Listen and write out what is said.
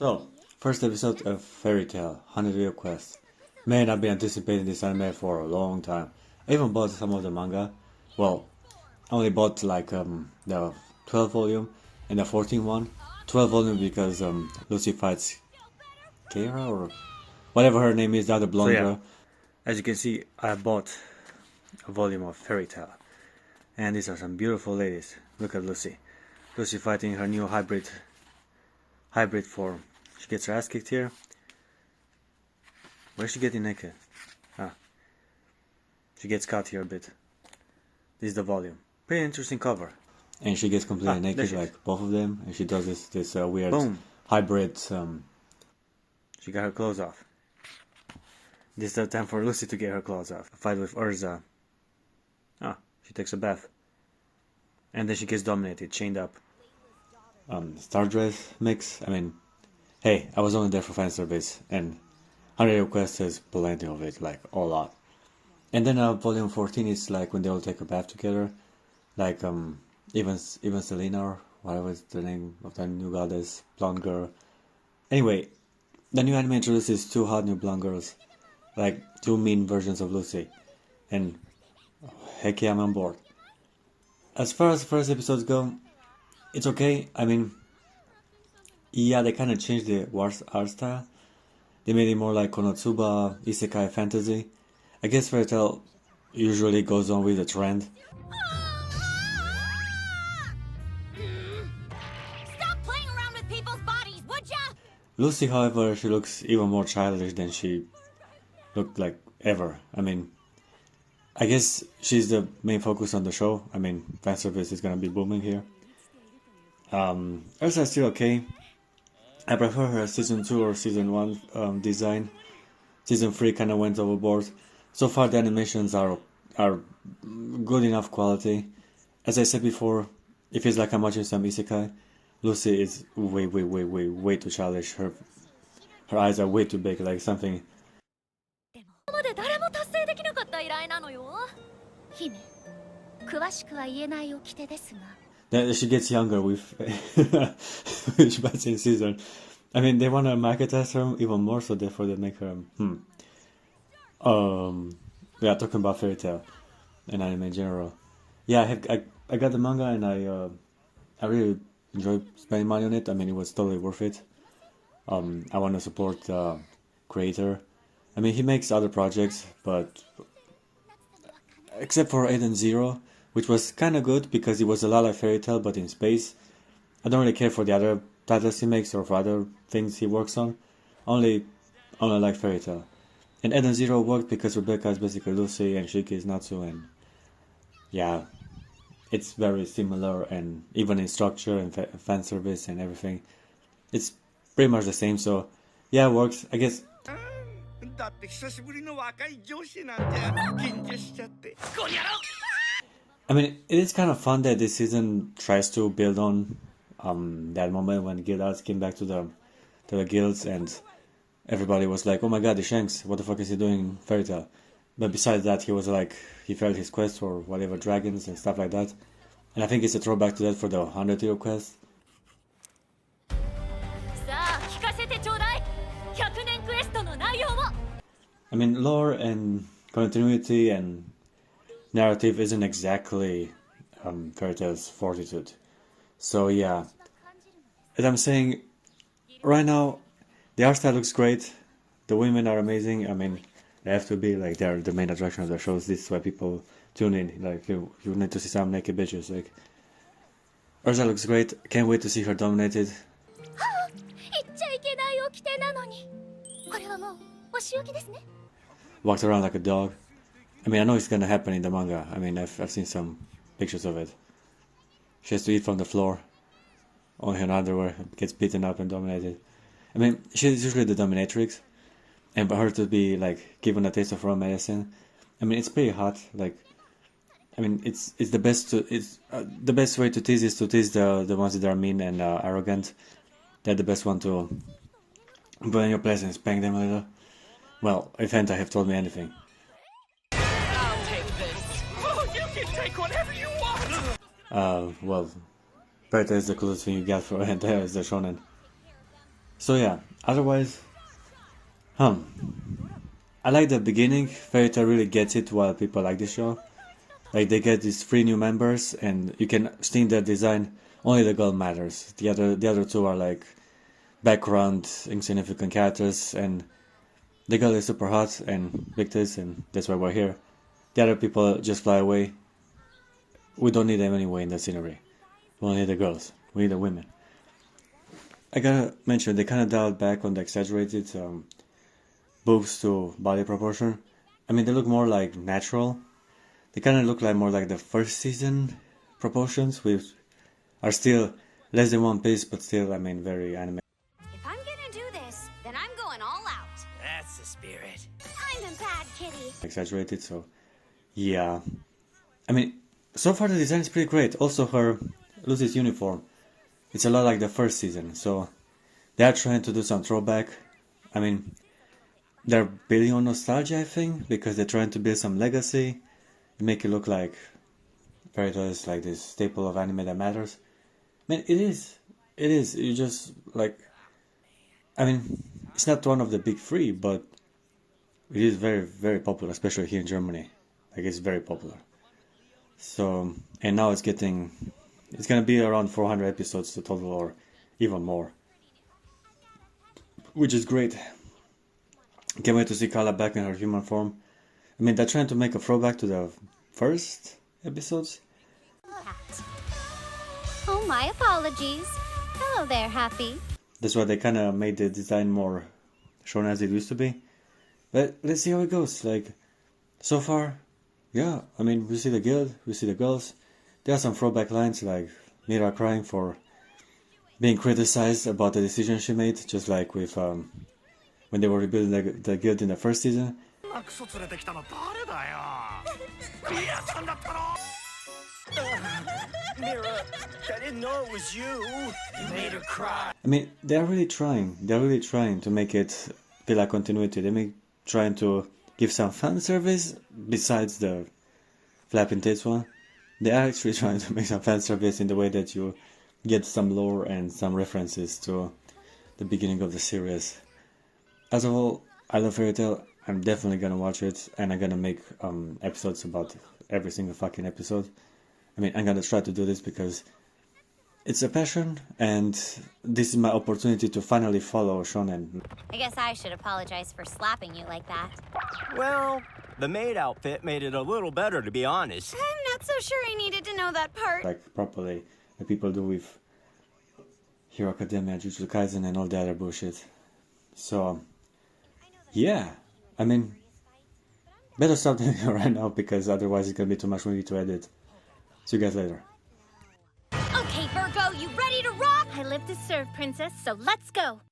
So, first episode of Fairy Tail, 100-year quest. Man, I've been anticipating this anime for a long time. I even bought some of the manga. Well, I only bought like the 12 volume and the 14 one. 12 volume because Lucy fights Keira or whatever her name is, the other blonde girl. As you can see, I bought a volume of Fairy Tail. And these are some beautiful ladies. Look at Lucy. Lucy fighting her new hybrid form. She gets her ass kicked here. Where's she getting naked? She gets cut here a bit. This is the volume. Pretty interesting cover. And she gets completely naked, like both of them. And she does this weird hybrid. She got her clothes off. This is the time for Lucy to get her clothes off. A fight with Urza. She takes a bath. And then she gets dominated, chained up. Star dress mix. I mean, hey, I was only there for fanservice, and 100 Quest has plenty of it, like a lot. And then volume 14 is like when they all take a bath together, like even Selena or whatever is the name of that new goddess, blonde girl. Anyway, the new anime introduces two hot new blonde girls, like two mean versions of Lucy, and heck yeah, I'm on board. As far as the first episodes go, it's okay. I mean, yeah, they kind of changed the art style. They made it more like Konosuba, Isekai fantasy. I guess Fairy Tail usually goes on with the trend. Stop playing around with people's bodies, would ya? Lucy, however, she looks even more childish than she looked like ever. I mean, I guess she's the main focus on the show. I mean, fanservice is gonna be booming here. Elsa's still okay. I prefer her season 2 or season 1 design. Season 3 kind of went overboard. So far the animations are good enough quality. As I said before, it feels like I'm watching some isekai. Lucy is way too childish. Her eyes are way too big, like something. She gets younger with each passing season. I mean, they want to marketize her even more, so therefore they make her. Yeah, talking about Fairy Tail and anime in general. Yeah, I got the manga and I really enjoyed spending money on it. I mean, it was totally worth it. I want to support the creator. I mean, he makes other projects, but except for Eden Zero, which was kind of good because it was a lot like Fairy Tail but in space. I don't really care for the other titles he makes or for other things he works on. Only like Fairy Tail. And Eden Zero worked because Rebecca is basically Lucy and Shiki is Natsu, and yeah, it's very similar, and even in structure and fan service and everything, it's pretty much the same. So yeah, it works, I guess. I mean, it is kind of fun that this season tries to build on that moment when Guildarts came back to the guilds and everybody was like, oh my god, the Shanks, what the fuck is he doing in Fairy Tail? But besides that, he was like, he failed his quest or whatever, dragons and stuff like that. And I think it's a throwback to that for the 100-year quest. I mean, lore and continuity and narrative isn't exactly Fairy Tail's fortitude. So yeah, as I'm saying, right now, the art style looks great. The women are amazing. I mean, they have to be, like, they're the main attraction of the shows. This is why people tune in. Like, you need to see some naked bitches. Like, Urza looks great. Can't wait to see her dominated. Walks around like a dog. I mean, I know it's gonna happen in the manga. I mean, I've seen some pictures of it. She has to eat from the floor. Only her underwear gets beaten up and dominated. I mean, she's usually the dominatrix, and for her to be like given a taste of raw medicine, I mean, it's pretty hot. Like, I mean, it's the best the best way to tease is to tease the ones that are mean and arrogant. They're the best one to put in your place and spank them a little. Well, if hentai have told me anything. I'll take this. Oh, you can take whatever you want. Well, Berta is the closest thing you get for hentai is the shonen. So yeah, otherwise, I like the beginning. Fairy Tail really gets it while people like this show. Like they get these 3 new members, and you can see in their design only the girl matters. The other 2 are like background, insignificant characters, and the girl is super hot and big tits, and that's why we're here. The other people just fly away. We don't need them anyway in the scenery. We only need the girls. We need the women. I gotta mention, they kind of dialed back on the exaggerated boobs to body proportion. I mean, they look more like natural. They kind of look like more like the first season proportions, which are still less than one piece, but still, I mean, very anime. If I'm gonna do this, then I'm going all out. That's the spirit. I'm a bad kitty. Exaggerated, so yeah. I mean, so far the design is pretty great. Also, her Lucy's uniform, it's a lot like the first season, so they are trying to do some throwback. I mean, they're building on nostalgia, I think, because they're trying to build some legacy, make it look like Fairy Tail is like this staple of anime that matters. I mean, it is. You just like, I mean, it's not one of the big 3, but it is very, very popular, especially here in Germany. Like, it's very popular. So, and now it's gonna be around 400 episodes total, or even more, which is great. Can't wait to see Kala back in her human form. I mean, they're trying to make a throwback to the first episodes. Oh, my apologies. Hello there, Happy. That's why they kind of made the design more shown as it used to be. But let's see how it goes. Like, so far, yeah, I mean, we see the guild, we see the girls. There are some throwback lines like Mira crying for being criticized about the decision she made, just like with when they were rebuilding the guild in the first season. Mira, I didn't know it was you. You made her cry. I mean, they're really trying. They're really trying to make it feel like continuity. They're trying to give some fan service besides the flapping tits one. They are actually trying to make some fan service in the way that you get some lore and some references to the beginning of the series. As a whole, I love Fairy Tail. I'm definitely gonna watch it, and I'm gonna make episodes about every single fucking episode. I mean, I'm gonna try to do this because it's a passion, and this is my opportunity to finally follow shonen. I guess I should apologize for slapping you like that. Well, the maid outfit made it a little better, to be honest. I'm not so sure I needed to know that part. Like, properly, like people do with Hero Academia, Jujutsu Kaisen, and all the other bullshit. So, yeah, I mean, better stop doing it right now, because otherwise it's gonna be too much for me to edit. See you guys later. Okay, Virgo, you ready to rock? I live to serve, princess, so let's go.